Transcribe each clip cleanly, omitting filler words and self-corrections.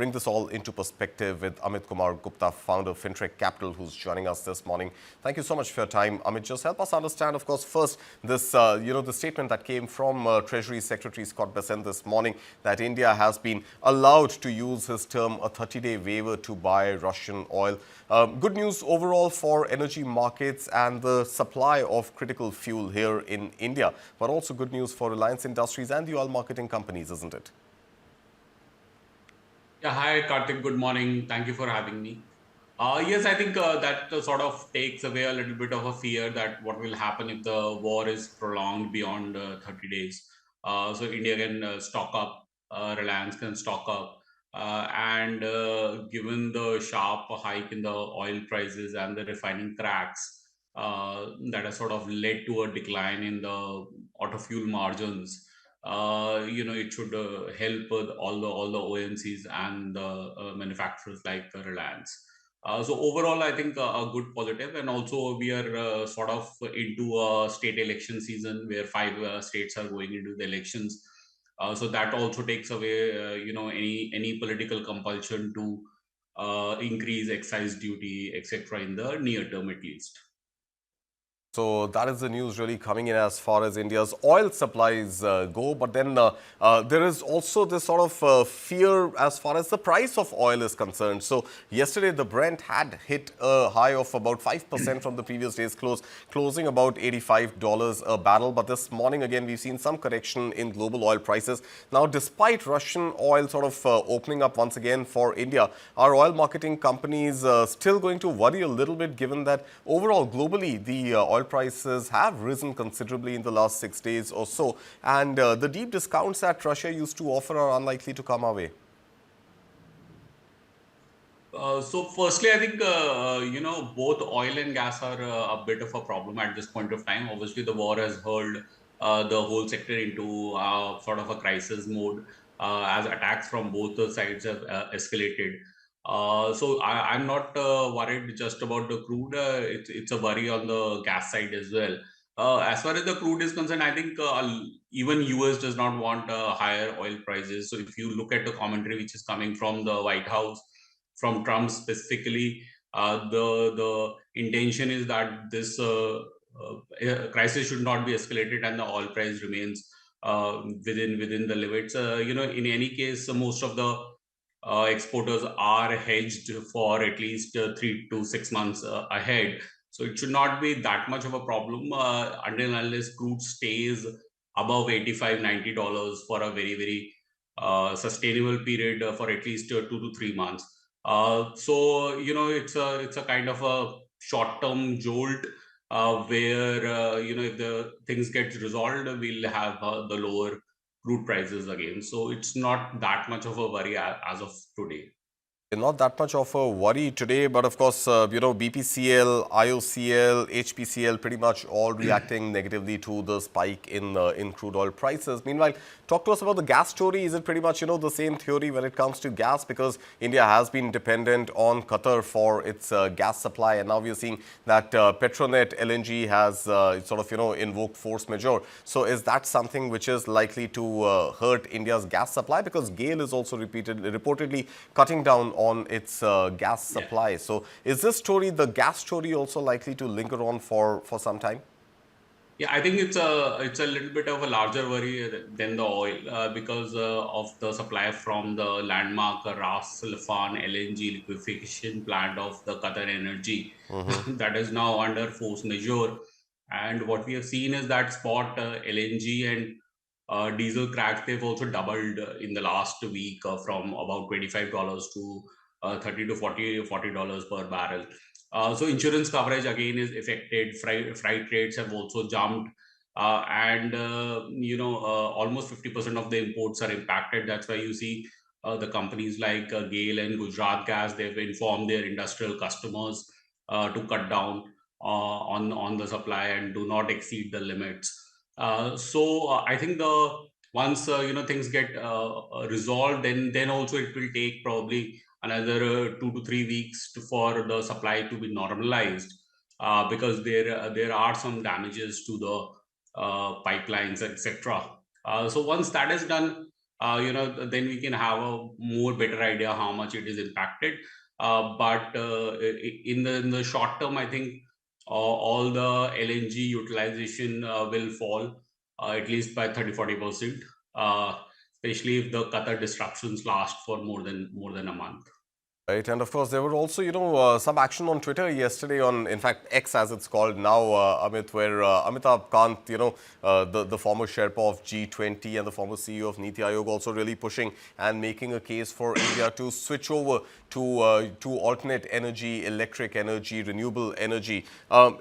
bring this all into perspective with Amit Kumar Gupta, founder of Fintrekk Capital, who's joining us this morning. Thank you so much for your time. Amit, just help us understand, of course, first, this, the statement that came from Treasury Secretary Scott Bessent this morning that India has been allowed to use his term a 30-day waiver to buy Russian oil. Good news overall for energy markets and the supply of critical fuel here in India, but also good news for Reliance Industries and the oil marketing companies, isn't it? Yeah, hi Kartik, good morning. Thank you for having me. Yes, I think that sort of takes away a little bit of a fear that what will happen if the war is prolonged beyond 30 days. So India can stock up, Reliance can stock up, and given the sharp hike in the oil prices and the refining cracks that has sort of led to a decline in the auto fuel margins, it should help all the OMCs and the manufacturers like Reliance. So overall, I think a good positive, and also we are sort of into a state election season where five states are going into the elections. So that also takes away, any political compulsion to increase excise duty, etc., in the near term at least. So that is the news really coming in as far as India's oil supplies go. But then there is also this sort of fear as far as the price of oil is concerned. So yesterday the Brent had hit a high of about 5% from the previous day's close, closing about $85 a barrel. But this morning again we've seen some correction in global oil prices. Now, despite Russian oil sort of opening up once again for India, are oil marketing companies still going to worry a little bit, given that overall globally the oil prices have risen considerably in the last 6 days or so, and the deep discounts that Russia used to offer are unlikely to come our way? So firstly, I think both oil and gas are a bit of a problem at this point of time. Obviously, the war has hurled the whole sector into sort of a crisis mode as attacks from both the sides have escalated. So I'm not worried just about the crude. It's a worry on the gas side as well. As far as the crude is concerned, I think even US does not want higher oil prices. So if you look at the commentary which is coming from the White House, from Trump specifically, the intention is that this crisis should not be escalated and the oil price remains within the limits. In any case, most of the exporters are hedged for at least 3 to 6 months ahead. So it should not be that much of a problem until unless crude stays above 85 $90 for a very, very sustainable period for at least 2 to 3 months. So it's a kind of a short-term jolt where if the things get resolved, we'll have the lower crude prices again. So it's not that much of a worry as of today. Not that much of a worry today, but of course, BPCL, IOCL, HPCL pretty much all reacting negatively to the spike in crude oil prices. Meanwhile, talk to us about the gas story. Is it pretty much, the same theory when it comes to gas? Because India has been dependent on Qatar for its gas supply, and now we are seeing that Petronet LNG has sort of, invoked force majeure. So is that something which is likely to hurt India's gas supply? Because GAIL is also reportedly cutting down on its gas supply. So is this story, the gas story, also likely to linger on for some time? Yeah, I think it's a little bit of a larger worry than the oil because of the supply from the landmark Ras Laffan LNG liquefaction plant of the Qatar Energy that is now under force majeure. And what we have seen is that spot LNG and diesel cracks, they've also doubled in the last week from about $25 to 30 to 40 dollars per barrel. So insurance coverage again is affected. Freight rates have also jumped, and almost 50% of the imports are impacted. That's why you see the companies like GAIL and Gujarat Gas, they've informed their industrial customers to cut down on the supply and do not exceed the limits. So I think the once things get resolved, then also it will take probably another 2 to 3 weeks for the supply to be normalized because there are some damages to the pipelines, etc. So once that is done, then we can have a more better idea how much it is impacted. But in the short term, I think all the LNG utilization will fall at least by 30-40%, especially if the Qatar disruptions last for more than a month. Right, and of course, there were also, some action on Twitter yesterday on, in fact, X as it's called now, Amit, where Amitabh Kant, the former Sherpa of G20 and the former CEO of Niti Aayog also really pushing and making a case for India to switch over to alternate energy, electric energy, renewable energy.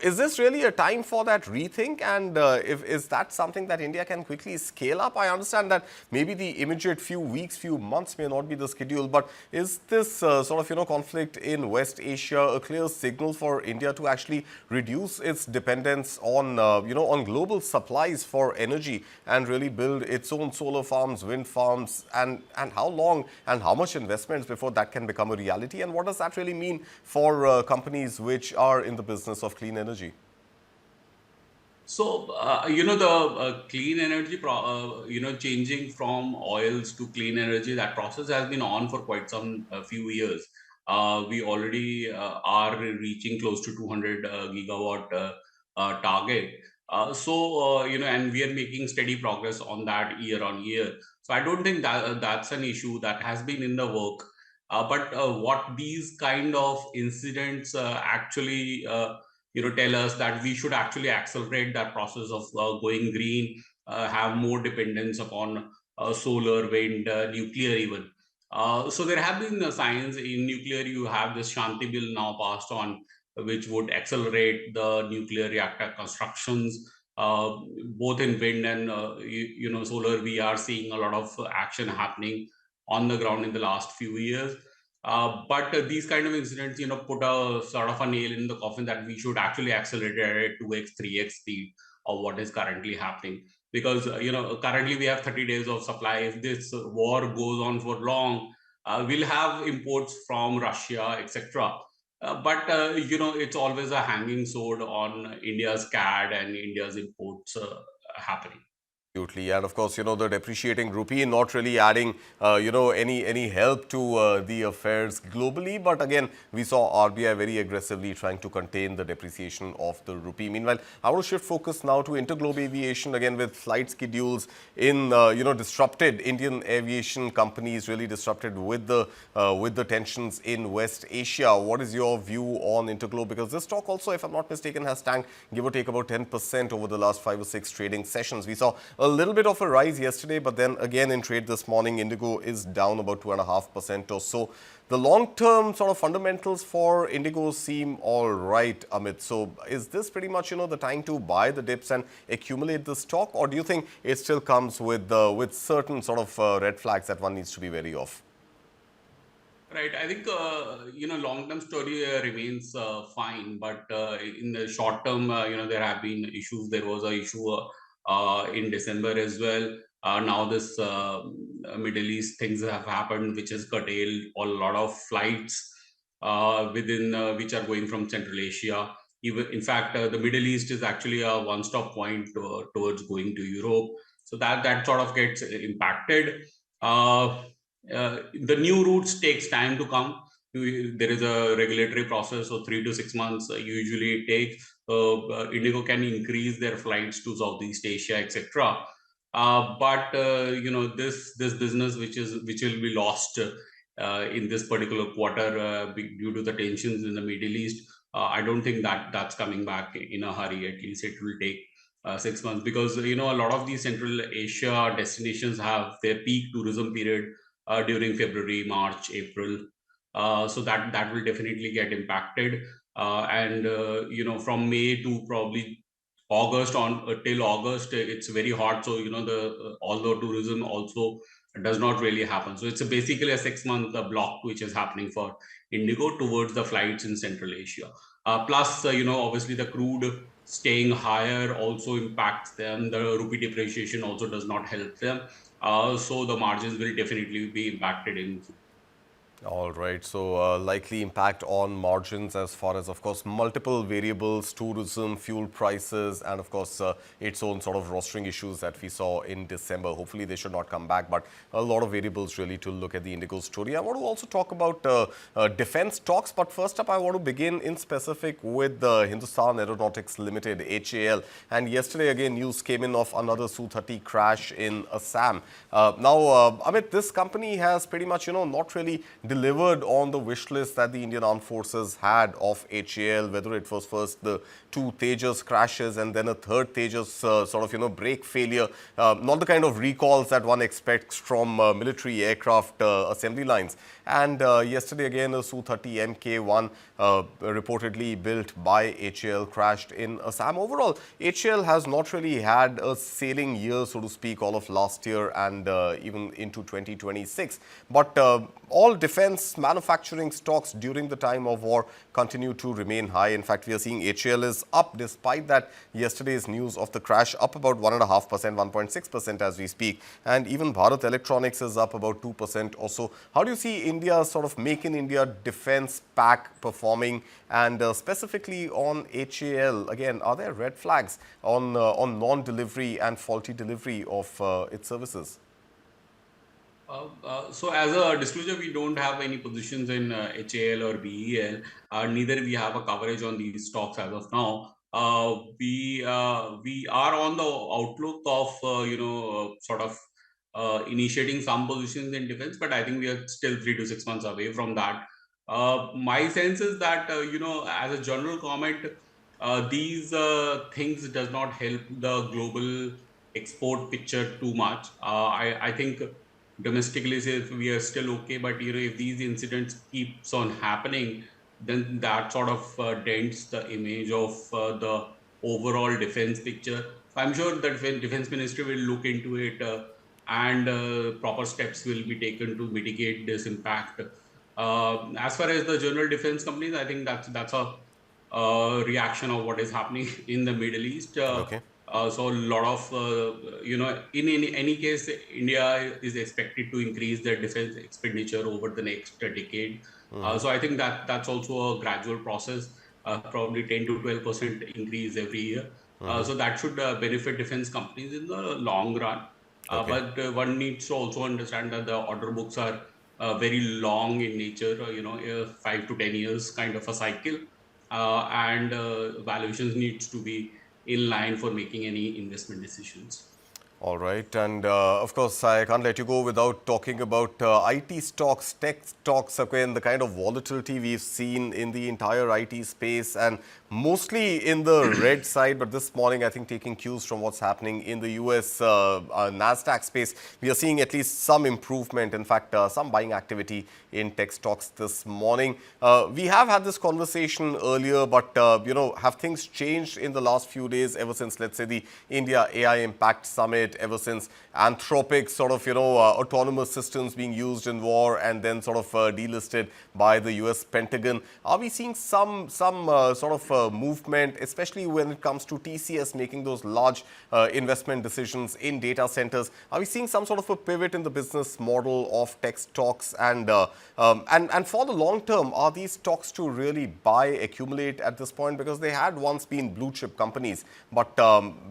Is this really a time for that rethink? And is that something that India can quickly scale up? I understand that maybe the immediate few weeks, few months may not be the schedule, but is this sort of, conflict in West Asia a clear signal for India to actually reduce its dependence on, on global supplies for energy and really build its own solar farms, wind farms, and how long and how much investments before that can become a reality? And what does that really mean for companies which are in the business of clean energy? So, the clean energy, changing from oils to clean energy, that process has been on for quite some few years. We already are reaching close to 200 gigawatt target. And we are making steady progress on that year on year. So I don't think that that's an issue that has been in the work. But what these kind of incidents actually tell us that we should actually accelerate that process of going green, have more dependence upon solar, wind, nuclear even. So there have been signs in nuclear. You have this Shanti bill now passed on, which would accelerate the nuclear reactor constructions. Both in wind and solar, we are seeing a lot of action happening on the ground in the last few years. But these kind of incidents, put a sort of a nail in the coffin that we should actually accelerate at 2x, 3x speed of what is currently happening. Because, currently we have 30 days of supply. If this war goes on for long, we'll have imports from Russia, etc. But it's always a hanging sword on India's CAD and India's imports happening. Absolutely, and of course, the depreciating rupee not really adding, any help to the affairs globally. But again, we saw RBI very aggressively trying to contain the depreciation of the rupee. Meanwhile, I want to shift focus now to InterGlobe Aviation again, with flight schedules in, disrupted. Indian aviation companies really disrupted with the tensions in West Asia. What is your view on InterGlobe? Because this stock also, if I'm not mistaken, has tanked give or take about 10% over the last 5 or 6 trading sessions. We saw a little bit of a rise yesterday, but then again in trade this morning, IndiGo is down about 2.5% or so. The long-term sort of fundamentals for IndiGo seem all right, Amit. So is this pretty much, the time to buy the dips and accumulate the stock? Or do you think it still comes with certain sort of red flags that one needs to be wary of? Right. I think long-term story remains fine, but in the short term, there have been issues. There was a issue in December as well. Now this Middle East things have happened, which has curtailed a lot of flights within which are going from Central Asia. Even in fact, the Middle East is actually a one-stop point towards going to Europe. So that sort of gets impacted. Uh, the new routes takes time to come. There is a regulatory process, so 3 to 6 months usually it takes. Indigo can increase their flights to Southeast Asia, etc. But this business which will be lost in this particular quarter due to the tensions in the Middle East. I don't think that that's coming back in a hurry. At least it will take 6 months, because a lot of these Central Asia destinations have their peak tourism period during February, March, April. So that will definitely get impacted. And from May to probably August on till August, it's very hot. So the although tourism also does not really happen. So it's basically a 6 month block which is happening for Indigo towards the flights in Central Asia. Plus, obviously the crude staying higher also impacts them. The rupee depreciation also does not help them. So the margins will definitely be impacted in. All right. So, likely impact on margins as far as, of course, multiple variables, tourism, fuel prices, and of course, its own sort of rostering issues that we saw in December. Hopefully, they should not come back, but a lot of variables really to look at the IndiGo story. I want to also talk about defense stocks, but first up, I want to begin in specific with Hindustan Aeronautics Limited, HAL. And yesterday, again, news came in of another Su-30 crash in Assam. Amit, this company has pretty much, not really delivered on the wish list that the Indian Armed Forces had of HAL, whether it was first the two Tejas crashes and then a third Tejas brake failure. Not the kind of recalls that one expects from military aircraft assembly lines. And yesterday again, a Su-30 Mk1 reportedly built by HAL crashed in Assam. Overall, HAL has not really had a sailing year, so to speak, all of last year and even into 2026. But all defense manufacturing stocks during the time of war continue to remain high. In fact, we are seeing HAL is up despite that yesterday's news of the crash, up about 1.5%, 1.6% as we speak. And even Bharat Electronics is up about 2% or so. How do you see India's sort of Make in India defense pack performing? And specifically on HAL, again, are there red flags on non-delivery and faulty delivery of its services? So as a disclosure, we don't have any positions in HAL or BEL. Neither we have a coverage on these stocks as of now. We are on the outlook of initiating some positions in defense, but I think we are still 3 to 6 months away from that. My sense is that as a general comment, these things does not help the global export picture too much. I think domestically say we are still okay, but if these incidents keeps on happening, then that sort of dents the image of the overall defense picture. So I'm sure that defense ministry will look into it, and proper steps will be taken to mitigate this impact. As far as the general defense companies, I think that's a reaction of what is happening in the Middle East. Okay. So a lot of, in any case, India is expected to increase their defense expenditure over the next decade. So I think that's also a gradual process, probably 10 to 12% increase every year. So that should benefit defense companies in the long run. Okay. But one needs to also understand that the order books are very long in nature, 5 to 10 years kind of a cycle, and valuations needs to be in line for making any investment decisions. All right. And of course, I can't let you go without talking about IT stocks, tech stocks, again, the kind of volatility we've seen in the entire IT space and mostly in the red side. But this morning, I think taking cues from what's happening in the US NASDAQ space, we are seeing at least some improvement. In fact, some buying activity in tech stocks this morning. We have had this conversation earlier, but, have things changed in the last few days ever since, let's say, the India AI Impact Summit, ever since Anthropic sort of, autonomous systems being used in war and then sort of delisted by the US Pentagon? Are we seeing some movement, especially when it comes to TCS making those large investment decisions in data centers? Are we seeing some sort of a pivot in the business model of tech stocks? And for the long term, are these stocks to really buy, accumulate at this point? Because they had once been blue chip companies, but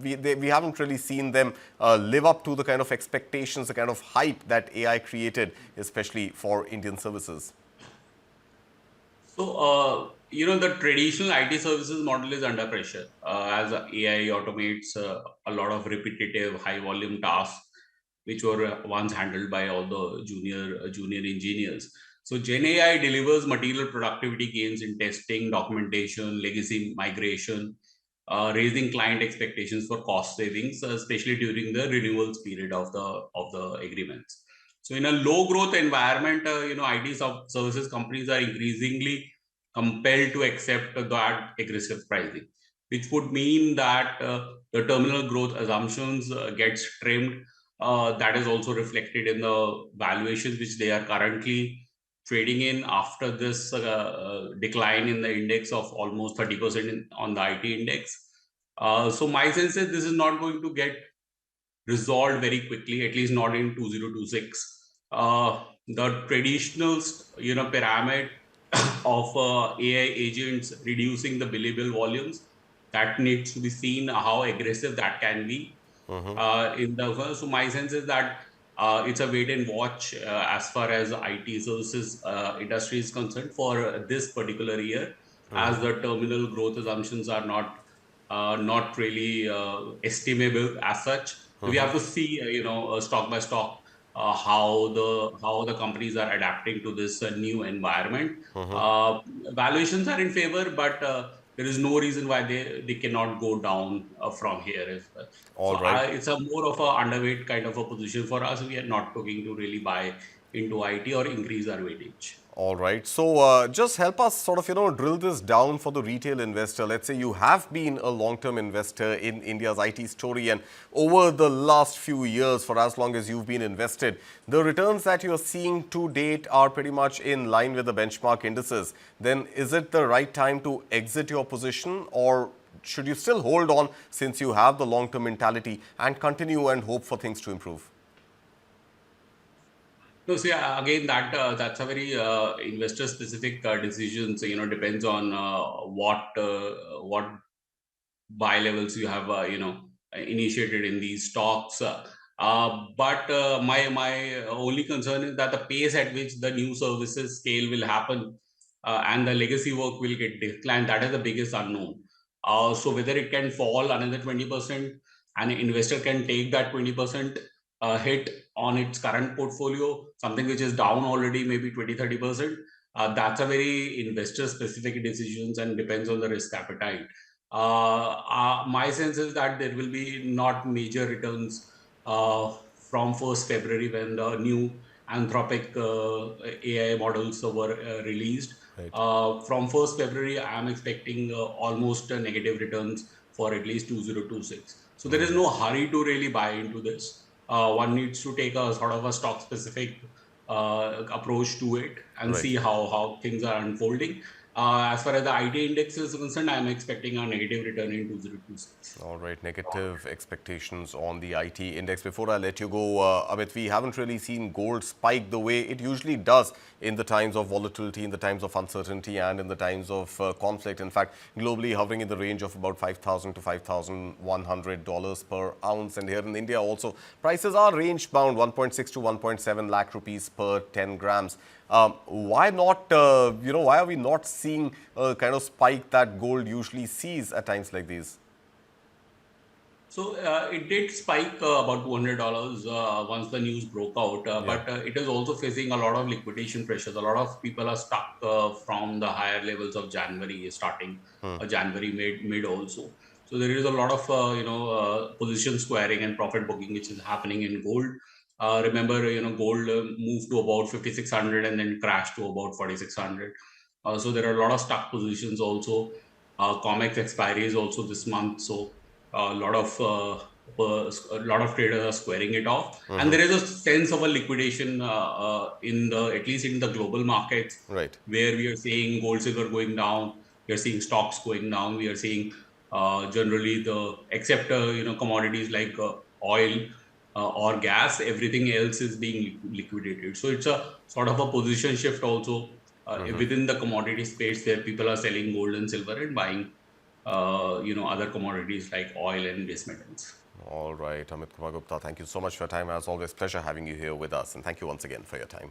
we haven't really seen them live up to the kind of expectations, the kind of hype that AI created, especially for Indian services. So, the traditional IT services model is under pressure as AI automates a lot of repetitive, high volume tasks, which were once handled by all the junior engineers. So, Gen AI delivers material productivity gains in testing, documentation, legacy migration, raising client expectations for cost savings, especially during the renewals period of the agreements. So in a low growth environment, IT services companies are increasingly compelled to accept that aggressive pricing, which would mean that the terminal growth assumptions gets trimmed. That is also reflected in the valuations which they are currently trading in after this decline in the index of almost 30% on the IT index. So my sense is this is not going to get resolved very quickly, at least not in 2026. the traditional, pyramid of AI agents reducing the billable volumes, that needs to be seen how aggressive that can be. In the So my sense is that it's a wait and watch as far as IT services industry is concerned for this particular year, as the terminal growth assumptions are not really estimable as such. So we have to see, stock by stock, how the companies are adapting to this new environment. Uh, Valuations are in favor, but there is no reason why they cannot go down from here. All right. It's a more of a underweight kind of a position for us. We are not looking to really buy into IT or increase our weightage. All right. So just help us sort of, drill this down for the retail investor. Let's say you have been a long-term investor in India's IT story, and over the last few years, for as long as you've been invested, the returns that you're seeing to date are pretty much in line with the benchmark indices. Then is it the right time to exit your position, or should you still hold on since you have the long-term mentality and continue and hope for things to improve? No, see, again, that's a very investor-specific decision. So, depends on what buy levels you have, initiated in these stocks. But my only concern is that the pace at which the new services scale will happen and the legacy work will get declined. That is the biggest unknown. So whether it can fall another 20% and an investor can take that 20% hit on its current portfolio, something which is down already maybe 20-30%. That's a very investor specific decisions and depends on the risk appetite. My sense is that there will be not major returns from 1st February when the new Anthropic AI models were released. Right. From 1st February, I am expecting almost negative returns for at least 2026. So there is no hurry to really buy into this. One needs to take a sort of a stock specific approach to it and Right. see how things are unfolding. As far as the IT index is concerned, I'm expecting a negative return in 2026. All right, negative expectations on the IT index. Before I let you go, Amit, we haven't really seen gold spike the way it usually does in the times of volatility, in the times of uncertainty, and in the times of conflict. In fact, globally hovering in the range of about $5,000 to $5,100 per ounce. And here in India also, prices are range bound, 1.6 to 1.7 lakh rupees per 10 grams. Why not, why are we not seeing a kind of spike that gold usually sees at times like these? So it did spike about $200 once the news broke out, Yeah. but it is also facing a lot of liquidation pressures. A lot of people are stuck from the higher levels of January, starting January mid also. So there is a lot of position squaring and profit booking which is happening in gold. Remember, gold moved to about 5,600 and then crashed to about 4,600. So there are a lot of stuck positions also. Comex expiry is also this month, so a lot of traders are squaring it off, and there is a sense of a liquidation in the at least in the global markets, Right. where we are seeing gold silver going down, we are seeing stocks going down, we are seeing generally the except commodities like oil or gas, everything else is being liquidated. So it's a sort of a position shift also within the commodity space, where people are selling gold and silver and buying other commodities like oil and base metals. All right, Amit Kumar Gupta, thank you so much for your time. As always, pleasure having you here with us. And thank you once again for your time.